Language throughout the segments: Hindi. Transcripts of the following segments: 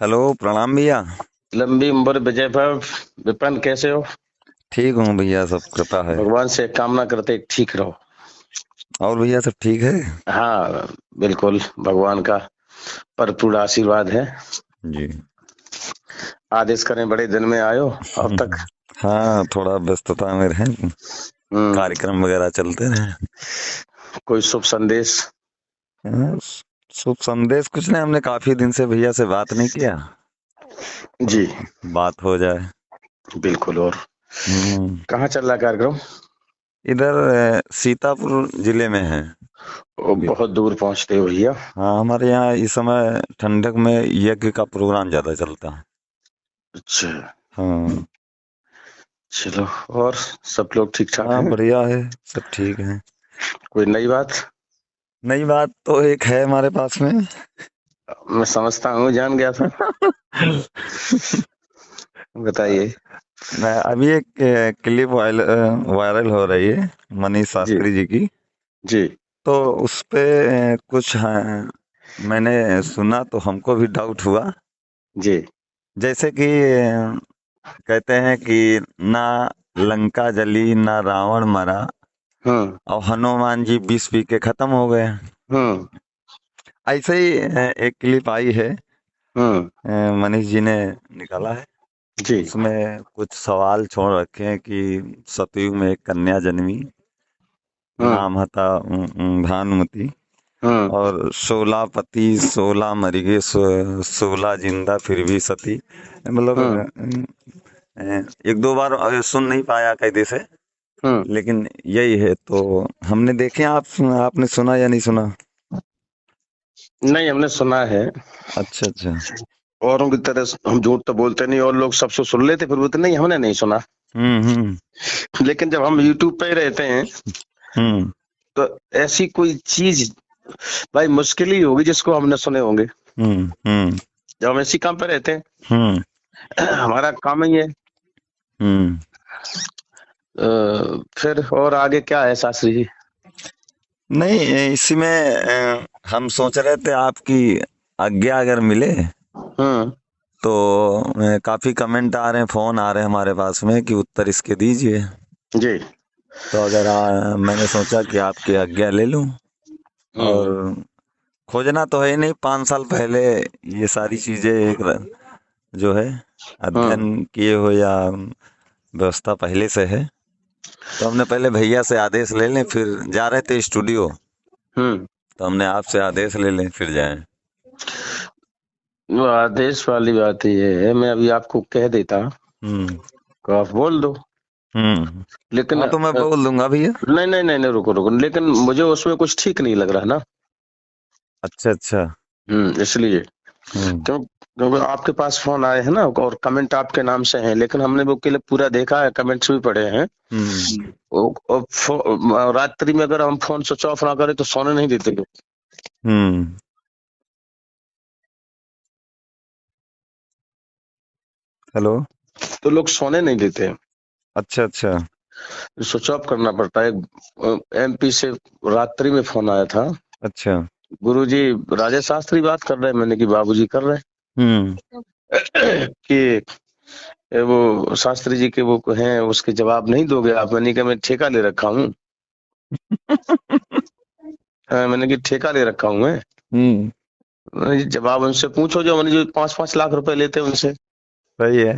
हेलो, प्रणाम भैया। लंबी उम्र विजय भाई। विपिन कैसे हो? ठीक हूँ भैया, सब कृपा है। भगवान से कामना करते ठीक रहो। और भैया सब ठीक है। हाँ, बिल्कुल भगवान का परिपूर्ण आशीर्वाद है। जी। आदेश करें, बड़े दिन में आयो अब तक। हाँ, थोड़ा व्यस्तता में रहे, हम्म। कार्यक्रम वगैरह चलते रहे। कोई शुभ संदेश? हाँ, शुभ संदेश कुछ नहीं, हमने काफी दिन से भैया से बात नहीं किया, तो जी, बात हो जाए। बिल्कुल। और हम्म। कहाँ चल रहा कार्यक्रम? इधर सीतापुर जिले में है ओ, अभी। बहुत दूर पहुंचते हो भैया। हाँ, हमारे यहाँ इस समय ठंडक में यज्ञ का प्रोग्राम ज्यादा चलता है। अच्छा, हाँ। चलो। और सब लोग ठीक ठाक हाँ, हैं? बढ़िया है, सब ठीक है। कोई नई बात? नई बात तो एक है हमारे पास में। मैं समझता हूँ, जान गया था। बताइए। मैं अभी एक क्लिप वायरल हो रही है मनीष जी, शास्त्री जी की। जी, तो उस पे कुछ मैंने सुना तो हमको भी डाउट हुआ। जी। जैसे कि कहते हैं कि ना लंका जली ना रावण मरा हम्म, और हनुमान जी विष पी के खत्म हो गए। हम्म, ऐसे ही एक क्लिप आई है, हम्म। मनीष जी ने निकाला है। जी। उसमें कुछ सवाल छोड़ रखे हैं कि सतयुग में एक कन्या जन्मी, हम्म, नाम था भानुमति, हम्म, और 16 पति 16 मर गए, 16 जिंदा फिर भी सती। मतलब हम्म, एक दो बार सुन नहीं पाया कायदे से, हम्म। लेकिन यही है। तो हमने देखे, आपने सुना या नहीं सुना? नहीं, हमने सुना है। अच्छा अच्छा। औरों की तरह हम झूठ तो बोलते नहीं, और लोग सबसे सुन लेते, फिर बोलते नहीं हमने नहीं सुना। हम्म। लेकिन जब हम यूट्यूब पे रहते हैं, हम्म तो ऐसी कोई चीज भाई मुश्किल ही होगी जिसको हमने सुने होंगे। हम्म। जब हम इसी काम पे रहते हैं, हम्म हमारा काम ही है। हम्म। फिर और आगे क्या है शास्त्री जी? नहीं, इसी में हम सोच रहे थे आपकी आज्ञा अगर मिले हम्म। तो। काफी कमेंट आ रहे हैं, फोन आ रहे हैं हमारे पास में कि उत्तर इसके दीजिए। जी। तो अगर मैंने सोचा कि आपकी आज्ञा ले लूं। और हम्म, खोजना तो है ही नहीं, 5 साल पहले ये सारी चीजें एक जो है हम्म, अध्ययन किए हो या व्यवस्था पहले से है। तो हमने पहले भैया से आदेश ले लें, फिर जा रहे थे स्टूडियो, हम्म। तो हमने आपसे आदेश ले लें फिर जाएं। वो आदेश वाली बात ये है, मैं अभी आपको कह देता हम्म तो आप बोल दो। हम्म। लेकिन हाँ, तो मैं बोल दूंगा भैया। नहीं, नहीं, नहीं, नहीं, रुको, रुको, लेकिन मुझे उसमें कुछ ठीक नहीं लग रहा ना। अच्छा अच्छा। इसलिए। हम्म क्योंकि आपके पास फोन आए हैं ना, और कमेंट आपके नाम से हैं, लेकिन हमने वो के लिए पूरा देखा है, कमेंट्स भी पढ़े हैं। हम्म रात्रि में अगर हम फोन स्विच ऑफ ना करें तो सोने नहीं देते लोग। हम्म। हेलो। तो लोग सोने नहीं देते हैं। अच्छा अच्छा। स्विच ऑफ करना पड़ता है। एमपी से रात्रि में फोन आया था। अच्छा। गुरुजी, राजेश शास्त्री बात कर रहे हैं। मैंने कि बाबूजी कर रहे हम्म हैं। कि वो शास्त्री जी के वो हैं, उसके जवाब नहीं दोगे आप? मैंने कहा मैं ठेका ले रखा हूँ। मैंने कि ठेका ले रखा हूँ मैं। हम्म। जवाब उनसे पूछो, जो मैंने जो 5-5 लाख रुपए लेते हैं उनसे। सही है।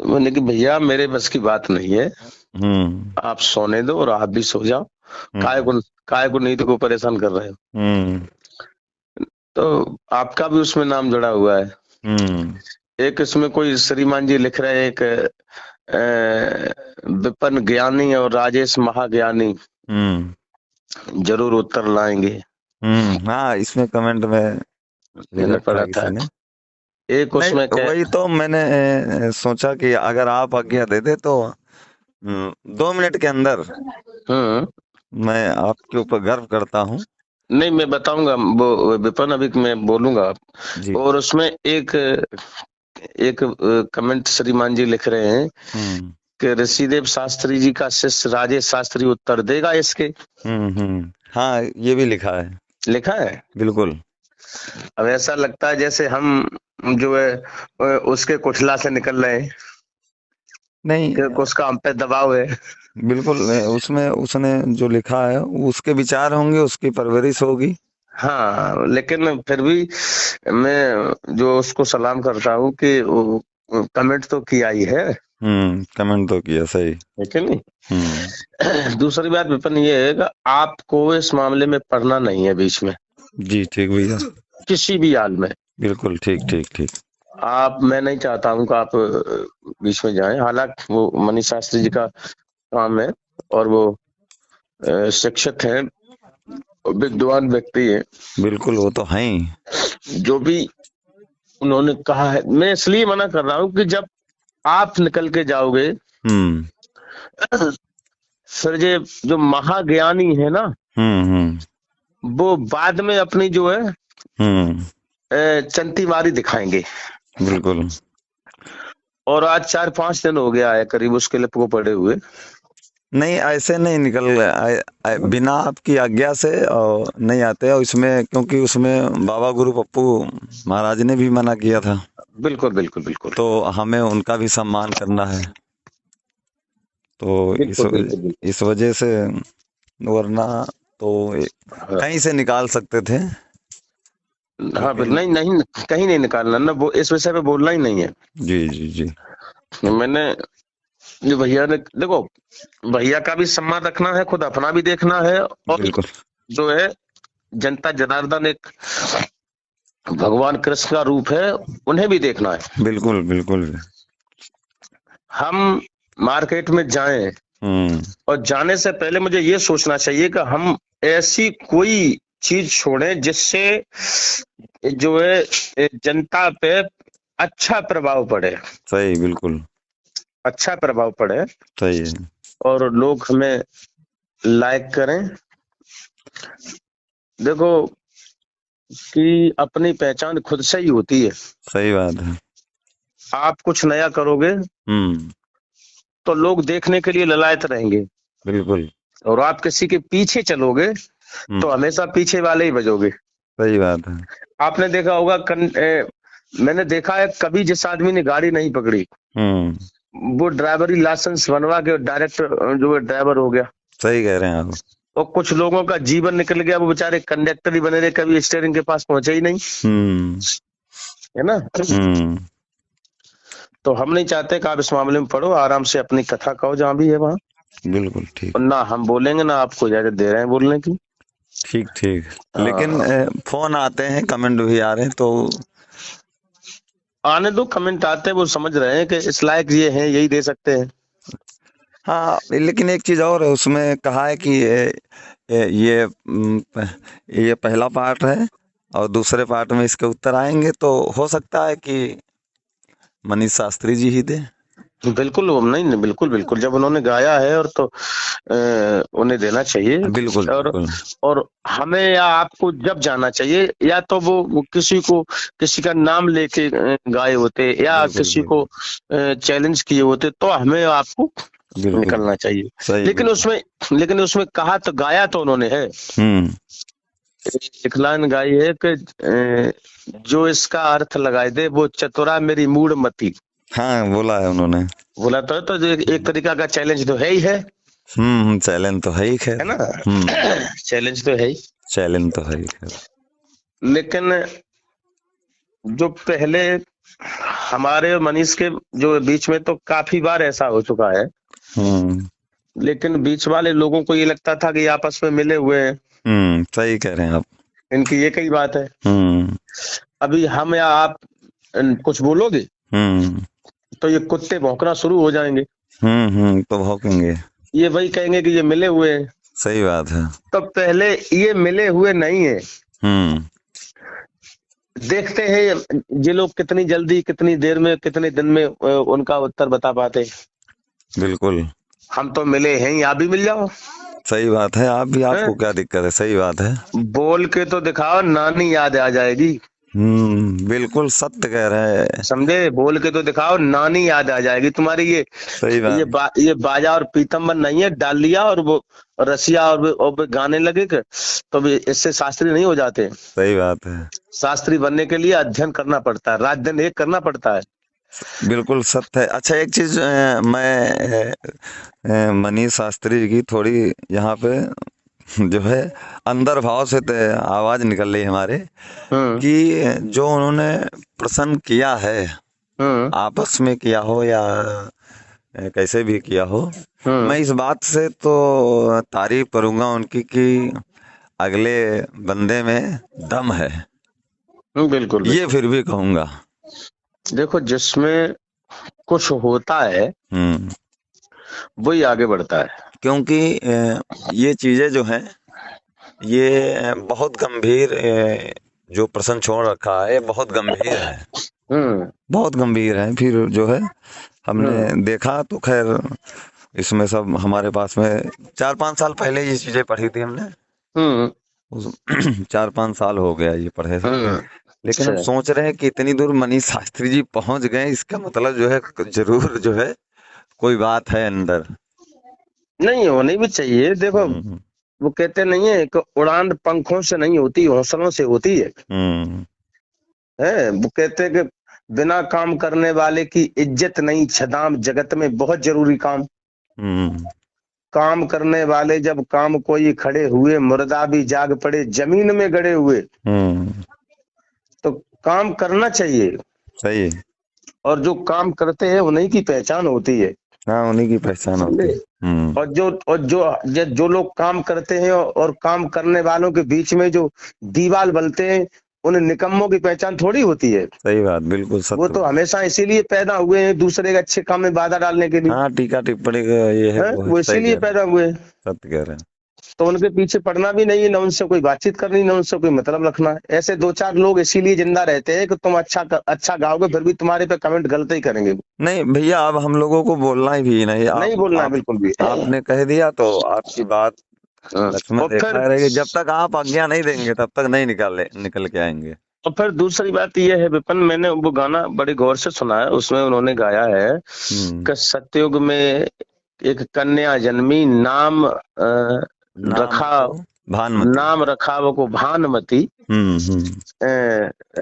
मैंने कि भैया मेरे बस की बात नहीं है। हम्म आप सोने दो और आप भी सो जाओ। काय हम्म को काय को नहीं तो को परेशान कर रहे हो? हम्म तो आपका भी उसमें नाम जुड़ा हुआ है। हम्म एक इसमें कोई श्रीमान जी लिख रहे हैं, एक विपिन ज्ञानी और राजेश महाज्ञानी हम्म जरूर उत्तर लाएंगे। हाँ, इसमें कमेंट में लिख मैंने रखा पढ़ा है था। किसी ने। एक उसमें नहीं, क्या? वही तो मैंने सोचा कि अगर आप आज्ञा दे दे तो 2 मिनट के अंदर हम्म। मैं आपके ऊपर गर्व करता हूँ। नहीं, मैं बताऊंगा वो विपिन, अभी मैं बोलूंगा। जी। और उसमें एक एक कमेंट श्रीमान जी लिख रहे हैं हम्म कि ऋषिदेव शास्त्री जी का शिष्य राजेश शास्त्री उत्तर देगा इसके। हाँ, ये भी लिखा है। लिखा है। बिल्कुल। अब ऐसा लगता है जैसे हम जो है उसके कुठला से निकल रहे हैं, नहीं, कि उसका हम पे दबाव है। बिल्कुल उसमें उसने जो लिखा है वो उसके विचार होंगे, उसकी परवरिश होगी। हाँ, लेकिन फिर भी मैं जो उसको सलाम करता हूँ कि वो कमेंट तो किया ही है कमेंट तो किया, सही। कि नहीं। हम्म। दूसरी बात विपिन ये है कि आपको इस मामले में पढ़ना नहीं है बीच में, जी ठीक भैया। किसी भी हाल में। बिल्कुल ठीक ठीक ठीक। मैं नहीं चाहता हूँ कि आप बीच में जाएं, हालांकि वो मनीष शास्त्री जी का काम है और वो शिक्षक हैं, विद्वान व्यक्ति है। बिल्कुल वो तो है ही। जो भी उन्होंने कहा है, मैं इसलिए मना कर रहा हूँ कि जब आप निकल के जाओगे, हम्म फिर ये जो महाज्ञानी है ना, वो बाद में अपनी जो है हम्म चंती मारी दिखाएंगे। बिल्कुल। और आज 4-5 दिन हो गया है करीब उस क्लिप को पड़े हुए। नहीं ऐसे नहीं बिना आपकी आज्ञा से और नहीं आते, और इसमें क्योंकि उसमें बाबा गुरु पप्पू महाराज ने भी मना किया था, बिल्कुल बिल्कुल बिल्कुल तो हमें उनका भी सम्मान करना है। तो बिल्कुल बिल्कुल बिल्कुल। इस वजह से, वरना तो हाँ, कहीं से निकाल सकते थे, हाँ लेकिन नहीं नहीं, कहीं नहीं निकालना ना, वो इस विषय पे बोलना ही नहीं है। जी जी जी। मैंने जो भैया ने देखो, भैया का भी सम्मान रखना है, खुद अपना भी देखना है, और बिल्कुल जो है जनता जनार्दन एक भगवान कृष्ण का रूप है, उन्हें भी देखना है। बिल्कुल बिल्कुल। हम मार्केट में जाएं, हम्म और जाने से पहले मुझे ये सोचना चाहिए कि हम ऐसी कोई चीज छोड़ें जिससे जो है जनता पे अच्छा प्रभाव पड़े, सही, बिल्कुल अच्छा प्रभाव पड़े, सही है। और लोग हमें लाइक करें। देखो कि अपनी पहचान खुद से ही होती है। सही बात है। आप कुछ नया करोगे हम्म तो लोग देखने के लिए ललायत रहेंगे, बिल्कुल। और आप किसी के पीछे चलोगे तो हम्म हमेशा पीछे वाले ही बजोगे। सही बात है। आपने देखा होगा मैंने देखा है, कभी जिस आदमी ने गाड़ी नहीं पकड़ी, हम्म वो ड्राइवरी लाइसेंस बनवा के डायरेक्ट जो है ड्राइवर हो गया। सही कह रहे हैं आप। और कुछ लोगों का जीवन निकल गया, वो बेचारे कंडक्टर ही बने रहे, कभी स्टीयरिंग के पास पहुंचे ही नहीं, हम्म है ना। हम्म तो हम नहीं चाहते कि आप इस मामले में पढ़ो, आराम से अपनी कथा कहो जहां भी है वहां, बिल्कुल ठीक और ना हम बोलेंगे ना आपको इजाजत दे रहे हैं बोलने की। ठीक ठीक। लेकिन फोन आते हैं, कमेंट भी आ रहे हैं, तो आने दो, कमेंट आते हैं, वो समझ रहे हैं कि इस लायक ये हैं, यही दे सकते हैं। हाँ, लेकिन एक चीज और है, उसमें कहा है कि ये पहला पार्ट है, और दूसरे पार्ट में इसके उत्तर आएंगे, तो हो सकता है कि मनीष शास्त्री जी ही दे। बिल्कुल, वो नहीं नहीं, बिल्कुल बिल्कुल, जब उन्होंने गाया है और तो उन्हें देना चाहिए। बिल्कुल और बिल्कुल। और हमें या आपको जब जाना चाहिए, या तो वो किसी का नाम लेके गाए होते, या बिल्कुल किसी को बिल्कुल चैलेंज किए होते, तो हमें आपको बिल्कुल निकलना चाहिए। सही, लेकिन बिल्कुल। उसमें लेकिन उसमें कहा तो, गाया तो उन्होंने है, हम्म एक लाइन गाई है कि जो इसका अर्थ लगाए दे वो चतुरा मेरी मूड मती। हाँ, बोला है उन्होंने। बोला तो एक तरीका का चैलेंज तो है ही चैलेंज तो है ही, है खैर। ना। हम्म चैलेंज तो है ही। चैलेंज तो है ही, खैर। लेकिन जो पहले हमारे और मनीष के जो बीच में तो काफी बार ऐसा हो चुका है, हम्म लेकिन बीच वाले लोगों को ये लगता था कि ये आपस में मिले हुए हैं, सही कह रहे हैं आप। इनकी ये कई बात है। हम्म अभी हम या आप कुछ बोलोगे हम्म तो ये कुत्ते भौंकना शुरू हो जाएंगे, तो भौंकेंगे। ये वही कहेंगे कि ये मिले हुए हैं। सही बात है। तो पहले ये मिले हुए नहीं है, हम्म देखते हैं ये लोग कितनी जल्दी, कितनी देर में, कितने दिन में उनका उत्तर बता पाते। बिल्कुल हम तो मिले हैं, आप भी मिल जाओ, सही बात है। आप भी, हैं? आपको क्या दिक्कत है? सही बात है। बोल के तो दिखाओ, नानी याद आ जाएगी। बिल्कुल सत्य कह रहे हैं। समझे, बोल के तो दिखाओ, नानी याद आ जाएगी तुम्हारी। सही बात। ये बाजा और पीतम्बर नहीं है, डाल लिया और वो रसिया और वो गाने लगे के, तो भी इससे शास्त्री नहीं हो जाते। सही बात है। शास्त्री बनने के लिए अध्ययन करना पड़ता है, रात दिन एक करना पड़ता है। बिल्कुल सत्य है। अच्छा, एक चीज मैं मनीष शास्त्री जी की थोड़ी यहाँ पे जो है अंदर भाव से आवाज निकल रही है हमारे, हम्म। कि जो उन्होंने प्रश्न किया है, हम्म। आपस में किया हो या कैसे भी किया हो, मैं हम्म। इस बात से तो तारीफ करूंगा उनकी कि अगले बंदे में दम है, बिल्कुल ये बिल्कुल। फिर भी कहूंगा। देखो, जिसमें कुछ होता है हम्म। वही आगे बढ़ता है। क्योंकि ये चीजें जो हैं, ये बहुत गंभीर, जो प्रश्न छोड़ रखा है ये बहुत गंभीर है, हम्म। बहुत गंभीर है। फिर जो है हमने हम्म। देखा तो खैर इसमें सब हमारे पास में 4-5 साल पहले ये चीजें पढ़ी थी हमने, हम्म। उस 4-5 साल हो गया ये पढ़े से। हम्म। लेकिन हम अच्छा। सोच रहे हैं कि इतनी दूर मनीष शास्त्री जी पहुंच गए, इसका मतलब जो है जरूर जो है कोई बात है अंदर। नहीं, होनी भी चाहिए। देखो, हम्म। वो कहते नहीं है कि उड़ान पंखों से नहीं होती, हौसलों से होती हम्म। है। वो कहते हैं कि बिना काम करने वाले की इज्जत नहीं, छदाम जगत में बहुत जरूरी काम। हम्म। काम करने वाले जब काम कोई खड़े हुए, मुर्दा भी जाग पड़े जमीन में गड़े हुए। हम्म। तो काम करना चाहिए, सही है। और जो काम करते हैं उन्हीं की पहचान होती है। हाँ, उन्हीं की पहचान होती समझे? है। हम्म। और जो लोग काम करते हैं और काम करने वालों के बीच में जो दीवार बनते हैं, उन निकम्मों की पहचान थोड़ी होती है। सही बात, बिल्कुल वो सत्य तो बात। हमेशा इसीलिए पैदा हुए हैं दूसरे के अच्छे काम में बाधा डालने के लिए। हाँ, टीका टिप्पणी का ये है, है, वो है, वो सही इसीलिए कह रहे हैं। पैदा हुए हैं। सत्य कह रहे हैं। तो उनके पीछे पड़ना भी नहीं है, ना उनसे कोई बातचीत करनी, ना उनसे कोई मतलब रखना है। ऐसे दो चार लोग इसीलिए जिंदा रहते हैं कि तुम अच्छा गाओगे, फिर भी तुम्हारे पे कमेंट गलत ही करेंगे। नहीं भैया, अब हम लोगों को बोलना ही भी नहीं। नहीं आप बोलना है आप बिल्कुल भी। आपने कह दिया तो आपकी बात लक्ष्मण और फिर रेखा रहेगी। जब तक आप आज्ञा नहीं देंगे तब तक नहीं निकल के आएंगे। दूसरी बात यह है विपिन, मैंने वो गाना बड़े गौर से सुना है। उसमें उन्होंने गाया है हम्म। कि सतयुग में एक कन्या जन्मी, नाम रखा को भानुमति। नाम रखा वो को भानुमति। हम्म।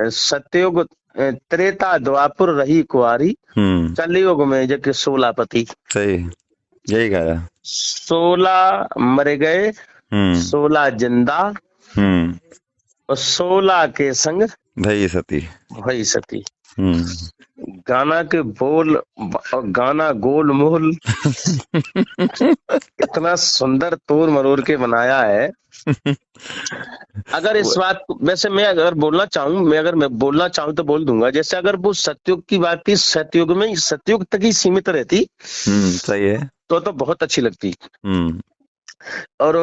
सतयुग त्रेता द्वापुर रही कुंवारी, हम्म। कलयुग में जग सोलापति। सही, यही गाया। 16 मर गए, हम्म। 16 जिंदा, हम्म। और 16 के संग भई सती। भई सती। हम्म। गाना के बोल और गाना गोल मोल इतना सुंदर तोड़ मरोड़ के बनाया है। अगर इस वो- बात को, वैसे मैं बोलना चाहूं तो बोल दूंगा। जैसे अगर वो सतयुग की बात थी, सतयुग तक ही सीमित रहती सही है। तो बहुत अच्छी लगती। हम्म। और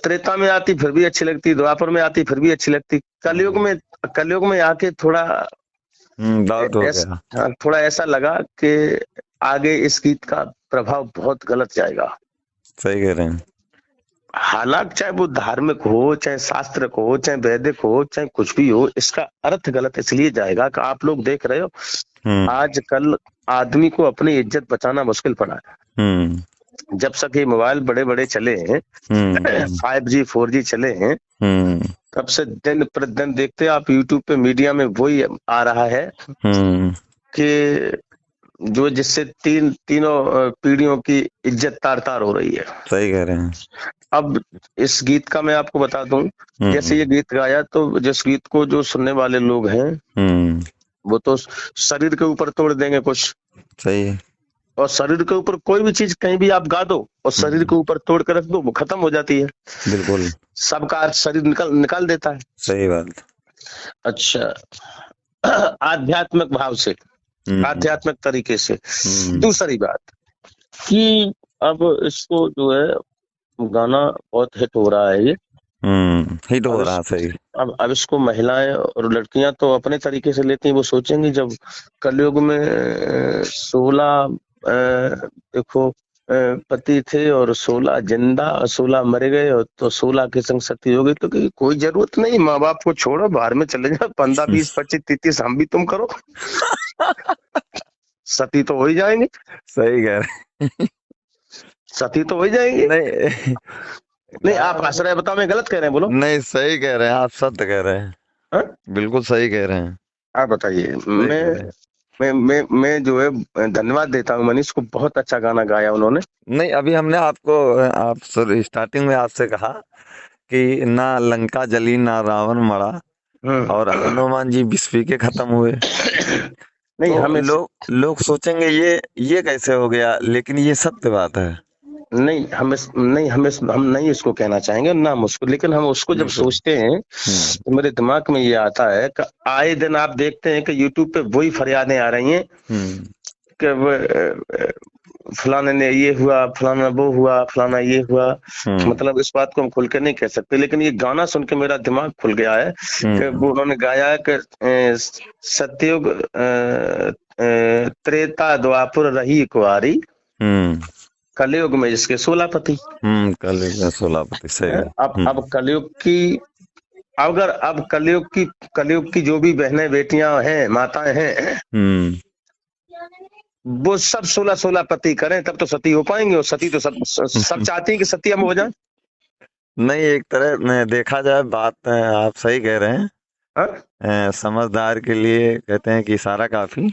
त्रेता में आती फिर भी अच्छी लगती, द्वापर में आती फिर भी अच्छी लगती। कलयुग में आके थोड़ा डाउट हो ऐसा, गया। हाँ, थोड़ा ऐसा लगा कि आगे इस गीत का प्रभाव बहुत गलत जाएगा। सही कह रहे हैं। हालांकि चाहे वो धार्मिक हो, चाहे शास्त्र हो, चाहे वैदिक हो, चाहे कुछ भी हो, इसका अर्थ गलत इसलिए जाएगा कि आप लोग देख रहे हो हम्म। आजकल आदमी को अपनी इज्जत बचाना मुश्किल पड़ा है। हम्म। जब से ये मोबाइल बड़े बड़े चले हैं, हम्म। 5G 4G चले हैं, हम्म। तब से दिन प्रतिदिन देखते हैं आप यूट्यूब पे, मीडिया में वही आ रहा है हम्म। कि जो जिससे तीनों पीढ़ियों की इज्जत तार तार हो रही है। सही कह रहे हैं। अब इस गीत का मैं आपको बता दूं, जैसे ये हम्म। गीत गाया तो जिस गीत को जो सुनने वाले लोग हैं हम्म। वो तो शरीर के ऊपर तोड़ देंगे कुछ। सही है। और शरीर के ऊपर कोई भी चीज कहीं भी आप गा दो और शरीर हम्म। के ऊपर तोड़ कर रख दो, वो खत्म हो जाती है। बिल्कुल सबका शरीर निकाल देता है। सही बात। अच्छा, आध्यात्मिक भाव से, हम्म। आध्यात्मिक तरीके से। हम्म। दूसरी बात कि अब इसको जो है गाना बहुत हिट हो रहा है ये। हिट अब हो इस रहा, सही। अब इसको महिलाएं और लड़कियां तो अपने तरीके से लेती हैं। वो सोचेंगी जब कलयुग में 16 देखो पति थे और 16 जिंदा और 16 मर गए, और तो 16 के संग सती हो गई। तो कि कोई जरूरत नहीं, माँ बाप को छोड़ो, बाहर में चले जाओ, 15 20 25 30 हम भी तुम करो, सती तो हो ही जाएंगे। सही कह रहे सती तो हो ही जाएंगे। नहीं नहीं, आप हंस रहे हैं, बताओ मैं गलत कह रहे हैं, बोलो। नहीं, सही कह रहे हैं आप, सत्य कह रहे हैं। हाँ? बिल्कुल सही कह रहे हैं। आप बताइए। सही कह रहे हैं। मैं जो है धन्यवाद देता हूँ मनीष को, बहुत अच्छा गाना गाया उन्होंने। नहीं, अभी हमने आपको आप सॉरी स्टार्टिंग में आपसे कहा कि ना लंका जली ना रावण मरा और हम्म। हनुमान जी विष पी के खत्म हुए। नहीं तो हमें, लोग लोग सोचेंगे ये कैसे हो गया, लेकिन ये सत्य बात है। हम नहीं इसको कहना चाहेंगे ना हम उसको, लेकिन हम उसको जब बिल्कुल। सोचते हैं हम्म। तो मेरे दिमाग में ये आता है कि आए दिन आप देखते हैं कि यूट्यूब पे वही फरियादें आ रही हैं हम्म। कि फलाने ने ये हुआ, फलाना वो हुआ, फलाना ये हुआ। हम्म। मतलब इस बात को हम खुल के नहीं कह सकते, लेकिन ये गाना सुन के मेरा दिमाग खुल गया है कि हम्म। वो उन्होंने गाया है कि सतयुग त्रेता द्वापर रही कुंवारी, हम्म। कलयुग में इसके 16 पति। कल सोलापति सही। अब कलयुग की, अगर अब कलयुग की जो भी बहनें बेटियां हैं, माताएं हैं, हम्म। वो सब 16 पति करें तब तो सती हो पाएंगे, और सती तो सब चाहती हैं कि सती हम हो जाए। नहीं, एक तरह में देखा जाए बात, आप सही कह रहे हैं। हाँ? समझदार के लिए कहते हैं कि इशारा काफी।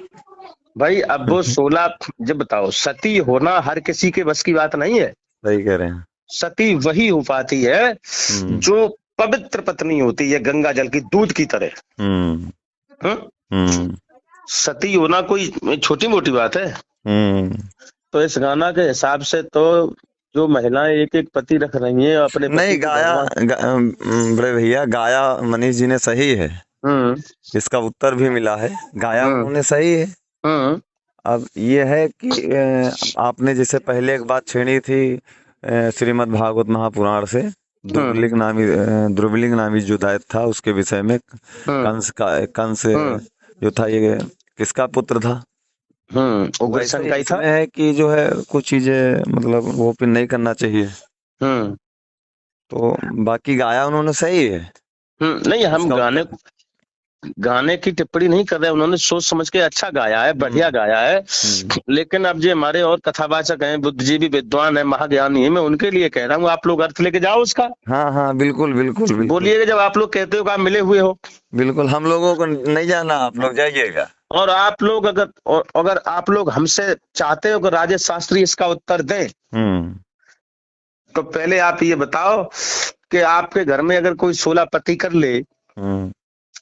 भाई अब वो 16, जब बताओ सती होना हर किसी के बस की बात नहीं है। सही कह रहे हैं। सती वही हो पाती है हम्म। जो पवित्र पत्नी होती है, गंगा जल की दूध की तरह। हम्म। हाँ? हम्म। सती होना कोई छोटी मोटी बात है? हम्म। तो इस गाना के हिसाब से तो जो महिलाएं एक एक पति रख रही हैं, अपने नहीं पति को गाया, भगवान। बड़े भैया गाया मनीष जी ने सही है। हम्म। इसका उत्तर भी मिला है, गाया हम्म। उन्होंने सही है। हम्म। अब ये है कि आपने जैसे पहले एक बात छेड़ी थी श्रीमद् भागवत महापुराण से, हम्म। द्रुवलिंग नामी जो दैत्य था उसके विषय में। हम्म। कंस हम्म। जो था ये किसका पुत्र था। वैसे उग्रसेन ही का ही था। इसमें है कि जो है कुछ चीजें मतलब वो भी नहीं करना चाहिए। हम्म। तो बाकी गाया उन्होंने सही है। नहीं हम इसका गाने उत्तर। गाने की टिप्पणी नहीं कर रहे, उन्होंने सोच समझ के अच्छा गाया है, बढ़िया हम्म। गाया है। हम्म। लेकिन अब जो हमारे और कथावाचक हैं, बुद्धिजीवी विद्वान है, महाज्ञानी है, मैं उनके लिए कह रहा हूँ आप लोग अर्थ लेके जाओ उसका। हाँ हाँ, बिल्कुल बिल्कुल बिल्कुल। बोलिएगा जब आप लोग कहते हो कि आप मिले हुए हो। बिल्कुल हम लोगों को नहीं जाना, आप लोग जाइएगा। और आप लोग अगर आप लोग हमसे चाहते हो कि राजेश शास्त्री इसका उत्तर दें, हम्म। तो पहले आप ये बताओ कि आपके घर में अगर कोई 16 पति कर ले हम्म।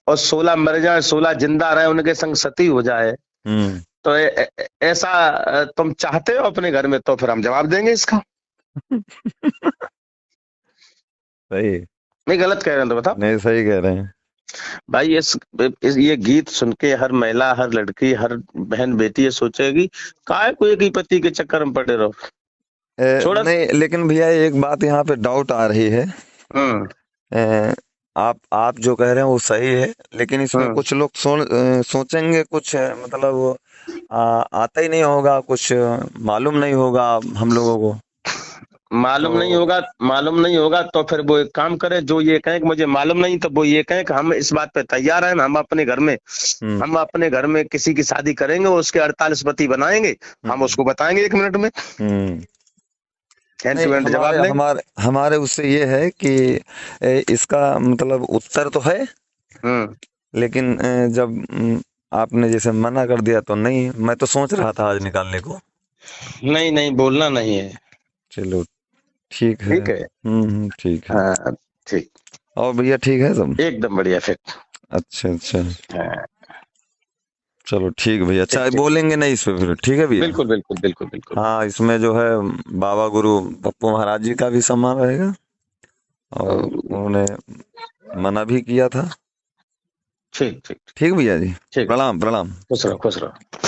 और 16 मर जाए, 16 जिंदा रहे, उनके संग सती हो जाए, हम्म। तो ऐसा तुम चाहते हो अपने घर में? तो फिर हम जवाब देंगे इसका। सही। नहीं गलत कह रहे हैं तो बताओ। नहीं, सही कह रहे हैं। भाई ये गीत सुन के हर महिला, हर लड़की, हर बहन बेटी ये सोचेगी काहे को एक ही पति के चक्कर में पड़े रहो। छोड़। नहीं लेकिन भैया एक बात यहाँ पे डाउट आ रही है। हम्म। ए, आप जो कह रहे हैं वो सही है, लेकिन इसमें हम्म। कुछ लोग सोचेंगे कुछ मतलब आता ही नहीं होगा, कुछ मालूम नहीं होगा हम लोगों को। तो मालूम नहीं होगा तो फिर वो एक काम करे, जो ये कहें कि मुझे मालूम नहीं, तो वो ये कहें कि हम इस बात पे तैयार हैं, हम्म। हम अपने घर में किसी की शादी करेंगे, उसके 48 पति बनाएंगे, हम हम्म। उसको बताएंगे 1 मिनट में, हम्म। हैंड नहीं, टू हैंड हमारे जवाब देंगे। हमारे हमारे उससे ये है कि इसका मतलब उत्तर तो है, हम्म। लेकिन जब आपने जैसे मना कर दिया तो नहीं, मैं तो सोच रहा था आज निकालने को। नहीं नहीं बोलना नहीं है। चलो ठीक है। ठीक है। ठीक है। हाँ। ठीक। और भैया ठीक है सब। एकदम बढ़िया फिर। अच्छा अच्छा। हाँ। चलो ठीक है भैया, ठीक अच्छा ठीक। बोलेंगे नहीं इस पे फिर, ठीक है भैया। बिल्कुल बिल्कुल बिल्कुल बिल्कुल। हाँ, इसमें जो है बाबा गुरु पप्पू महाराज जी का भी सम्मान रहेगा, और ठीक उन्होंने मना भी किया था। ठीक। ठीक भैया जी। ठीक। प्रणाम प्रणाम। खुश रहो खुश रहो।